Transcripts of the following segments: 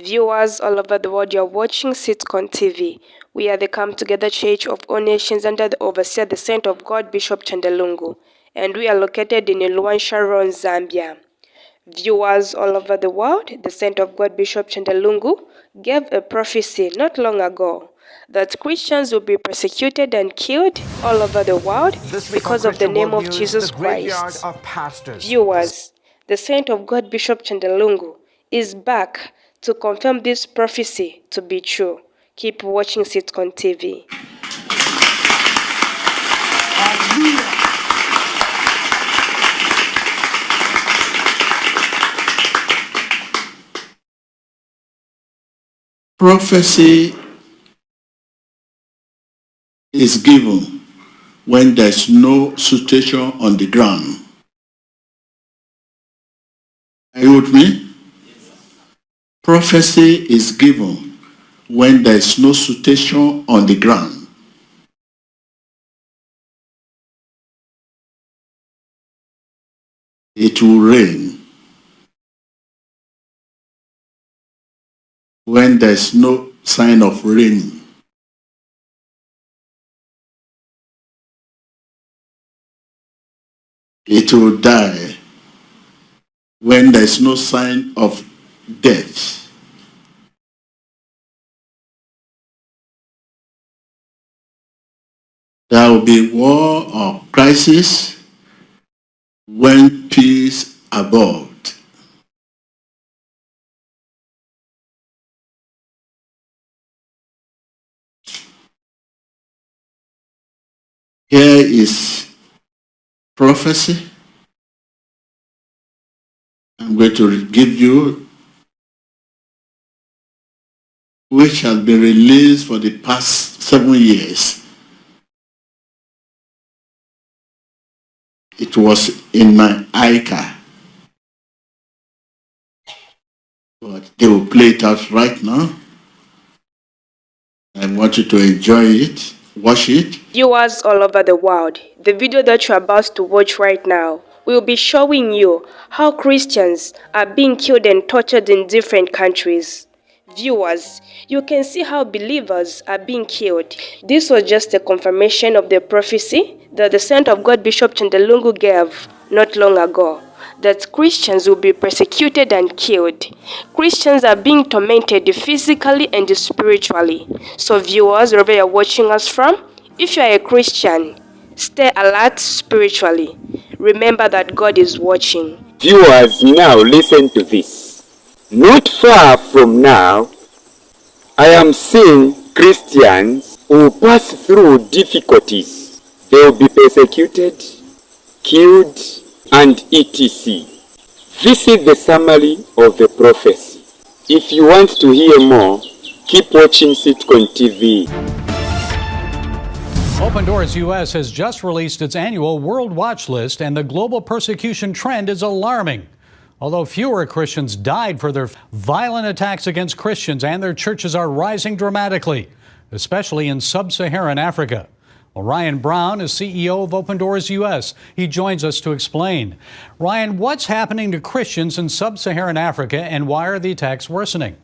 Viewers all over the world, you're watching Sitcom TV. We are the Come Together Church of all nations under the overseer, the Saint of God, Bishop Chanda, and we are located in Luansharon, Zambia. Viewers all over the world, the Saint of God, Bishop Chanda gave a prophecy not long ago that Christians will be persecuted and killed all over the world because of the name of Jesus Christ. Viewers, the Saint of God, Bishop Chanda is back to confirm this prophecy to be true. Keep watching Sitcom TV. Prophecy is given when there's no situation on the ground. Are you with me? Prophecy is given when there's no situation on the ground. It will rain when there's no sign of rain. It will die when there's no sign of death. There will be war or crisis when peace abode. Here is prophecy. I'm going to give you, which has been released for the past 7 years. It was in my ICA. But they will play it out right now. I want you to enjoy it, watch it. Viewers all over the world, the video that you're about to watch right now will be showing you how Christians are being killed and tortured in different countries. Viewers, you can see how believers are being killed. This was just a confirmation of the prophecy that the Saint of God Bishop Chanda gave not long ago, that Christians will be persecuted and killed. Christians are being tormented physically and spiritually. So viewers, wherever you're watching us from, if you are a Christian, stay alert spiritually. Remember that God is watching. Viewers, now listen to this. Not far from now, I am seeing Christians who pass through difficulties. They will be persecuted, killed, and etc. This is the summary of the prophecy. If you want to hear more, keep watching Sitcom TV. Open Doors US has just released its annual World Watch List, and the global persecution trend is alarming. Although fewer Christians died for their violent attacks against Christians, and their churches are rising dramatically, especially in sub-Saharan Africa. Well, Ryan Brown is CEO of Open Doors US. He joins us to explain. Ryan, what's happening to Christians in sub-Saharan Africa, and why are the attacks worsening?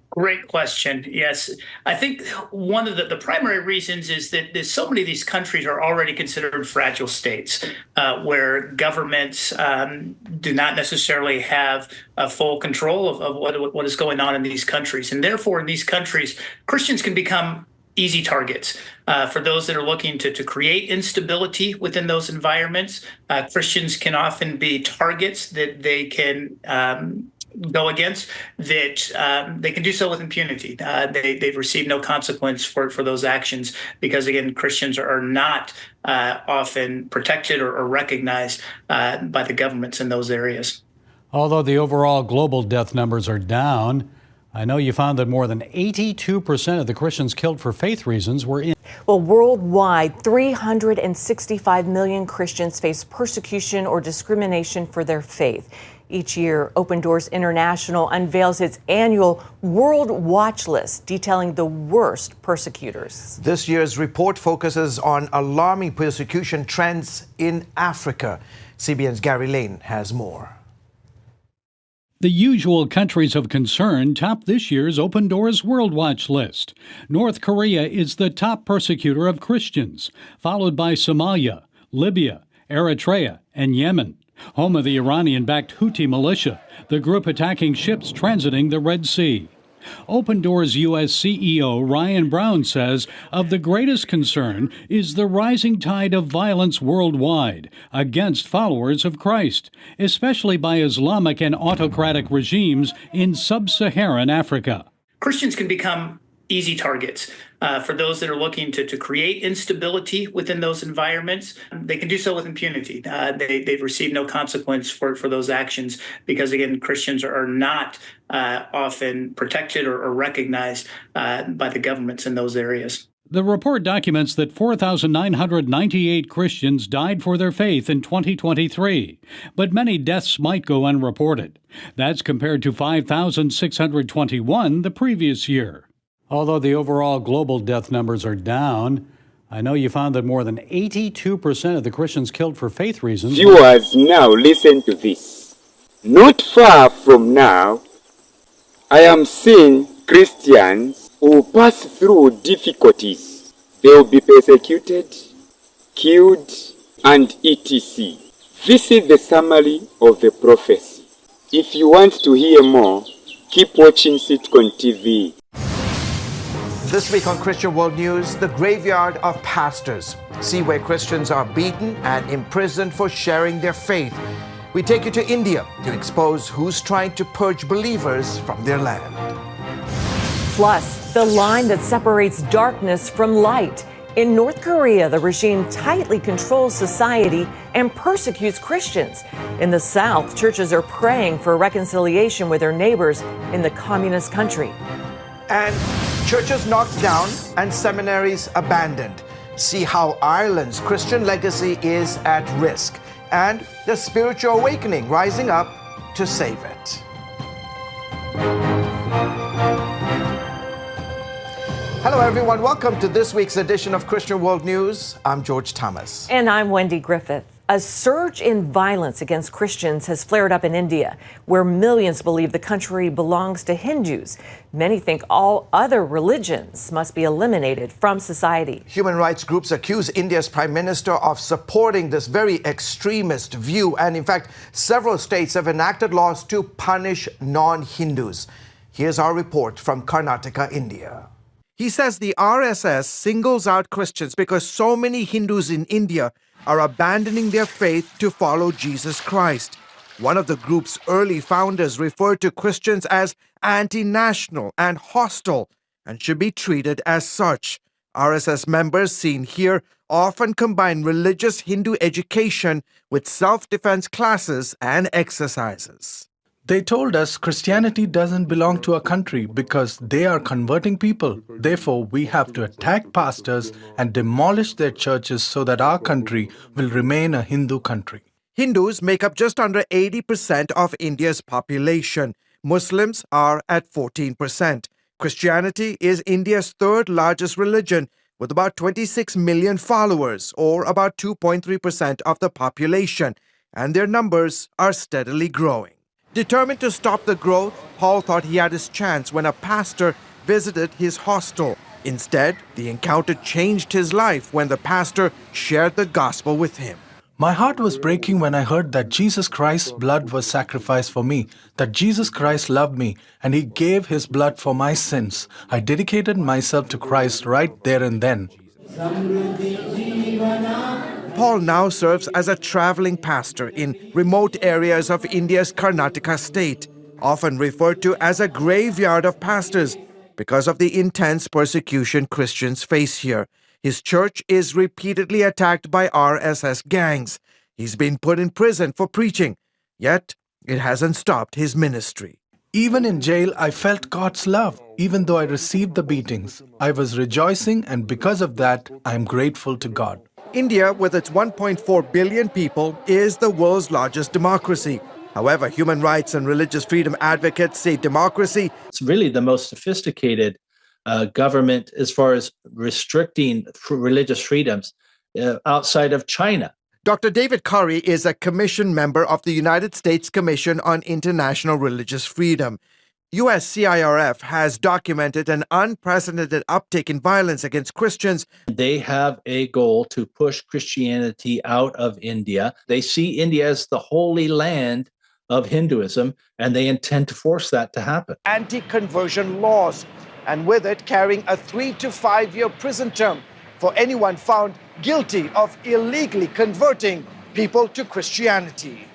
Great question. Yes, I think one of the primary reasons is that so many of these countries are already considered fragile states, where governments do not necessarily have full control of what is going on in these countries. And therefore, in these countries, Christians can become easy targets for those that are looking to create instability within those environments. Christians can often be targets that they can go against, that they can do so with impunity. They've received no consequence for those actions because, again, Christians are not often protected or recognized by the governments in those areas. Although the overall global death numbers are down, I know you found that more than 82% of the Christians killed for faith reasons were in. Well, worldwide, 365 million Christians face persecution or discrimination for their faith. Each year, Open Doors International unveils its annual World Watch List, detailing the worst persecutors. This year's report focuses on alarming persecution trends in Africa. CBN's Gary Lane has more. The usual countries of concern top this year's Open Doors World Watch list. North Korea is the top persecutor of Christians, followed by Somalia, Libya, Eritrea, and Yemen, home of the Iranian-backed Houthi militia, the group attacking ships transiting the Red Sea. Open Doors U.S. CEO Ryan Brown says of the greatest concern is the rising tide of violence worldwide against followers of Christ, especially by Islamic and autocratic regimes in sub-Saharan Africa. Christians can become easy targets for those that are looking to create instability within those environments. They can do so with impunity. They've received no consequence for those actions because, again, Christians are not often protected or recognized by the governments in those areas. The report documents that 4,998 Christians died for their faith in 2023, but many deaths might go unreported. That's compared to 5,621 the previous year. Although the overall global death numbers are down, I know you found that more than 82% of the Christians killed for faith reasons. Viewers, now listen to this. Not far from now, I am seeing Christians who pass through difficulties. They will be persecuted, killed, and etc. This is the summary of the prophecy. If you want to hear more, keep watching Sitcom TV. This week on Christian World News, the graveyard of pastors. See where Christians are beaten and imprisoned for sharing their faith. We take you to India to expose who's trying to purge believers from their land. Plus, the line that separates darkness from light. In North Korea, the regime tightly controls society and persecutes Christians. In the South, churches are praying for reconciliation with their neighbors in the communist country. And churches knocked down and seminaries abandoned. See how Ireland's Christian legacy is at risk and the spiritual awakening rising up to save it. Hello, everyone. Welcome to this week's edition of Christian World News. I'm George Thomas. And I'm Wendy Griffith. A surge in violence against Christians has flared up in India, where millions believe the country belongs to Hindus. Many think all other religions must be eliminated from society. Human rights groups accuse India's Prime Minister of supporting this very extremist view. And in fact, several states have enacted laws to punish non-Hindus. Here's our report from Karnataka, India. He says the RSS singles out Christians because so many Hindus in India are abandoning their faith to follow Jesus Christ. One of the group's early founders referred to Christians as anti-national and hostile and should be treated as such. RSS members seen here often combine religious Hindu education with self-defense classes and exercises. They told us Christianity doesn't belong to a country because they are converting people. Therefore, we have to attack pastors and demolish their churches so that our country will remain a Hindu country. Hindus make up just under 80% of India's population. Muslims are at 14%. Christianity is India's third largest religion with about 26 million followers, or about 2.3% of the population, and their numbers are steadily growing. Determined to stop the growth, Paul thought he had his chance when a pastor visited his hostel. Instead, the encounter changed his life when the pastor shared the gospel with him. My heart was breaking when I heard that Jesus Christ's blood was sacrificed for me, that Jesus Christ loved me, and he gave his blood for my sins. I dedicated myself to Christ right there and then. Paul now serves as a traveling pastor in remote areas of India's Karnataka state, often referred to as a graveyard of pastors because of the intense persecution Christians face here. His church is repeatedly attacked by RSS gangs. He's been put in prison for preaching, yet it hasn't stopped his ministry. Even in jail, I felt God's love. Even though I received the beatings, I was rejoicing, and because of that, I am grateful to God. India, with its 1.4 billion people, is the world's largest democracy. However, human rights and religious freedom advocates say democracy is really the most sophisticated government as far as restricting religious freedoms outside of China. Dr. David Curry is a commission member of the United States Commission on International Religious Freedom. USCIRF has documented an unprecedented uptick in violence against Christians. They have a goal to push Christianity out of India. They see India as the holy land of Hinduism, and they intend to force that to happen. Anti-conversion laws, and with it carrying a 3 to 5 year prison term for anyone found guilty of illegally converting people to Christianity.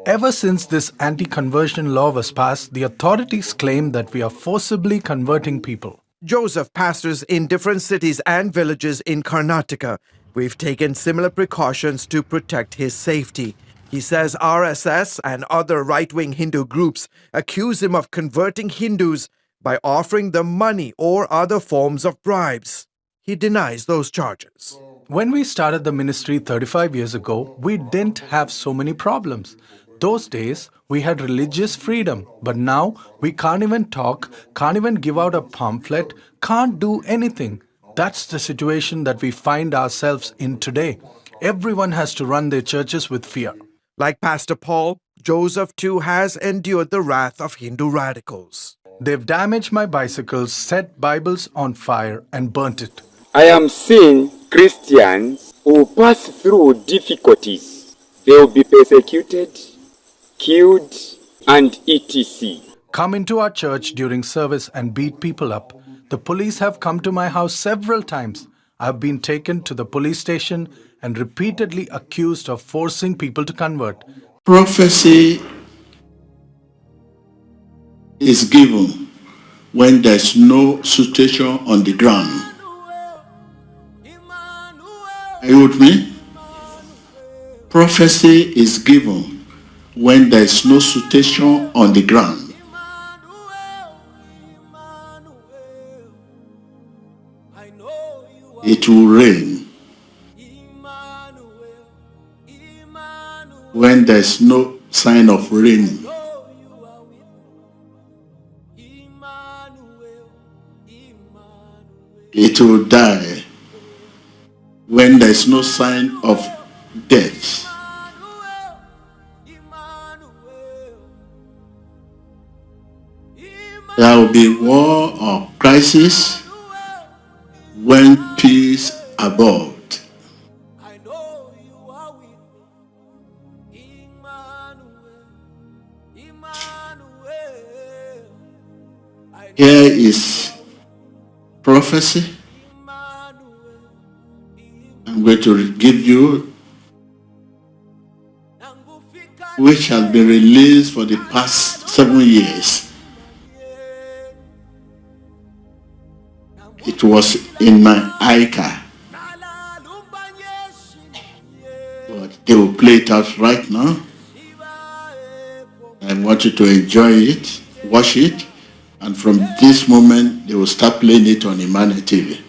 Ever since this anti-conversion law was passed, the authorities claim that we are forcibly converting people. Joseph pastors in different cities and villages in Karnataka. We've taken similar precautions to protect his safety. He says RSS and other right-wing Hindu groups accuse him of converting Hindus by offering them money or other forms of bribes. He denies those charges. When we started the ministry 35 years ago, we didn't have so many problems. Those days, we had religious freedom, but now we can't even talk, can't even give out a pamphlet, can't do anything. That's the situation that we find ourselves in today. Everyone has to run their churches with fear. Like Pastor Paul, Joseph too has endured the wrath of Hindu radicals. They've damaged my bicycles, set Bibles on fire, and burnt it. I am seeing Christians who pass through difficulties. They will be persecuted, killed, and etc. Come into our church during service and beat people up. The police have come to my house several times. I've been taken to the police station and repeatedly accused of forcing people to convert. Prophecy is given when there's no situation on the ground. Are you with me? Prophecy is given when there's no situation on the ground. It will rain when there's no sign of rain. It will die when there's no sign of death. There will be war or crisis when peace abode. Here is prophecy. I'm going to give you, which has been released for the past 7 years. It was in my ICA. But they will play it out right now. I want you to enjoy it, watch it, and from this moment they will start playing it on Imani TV.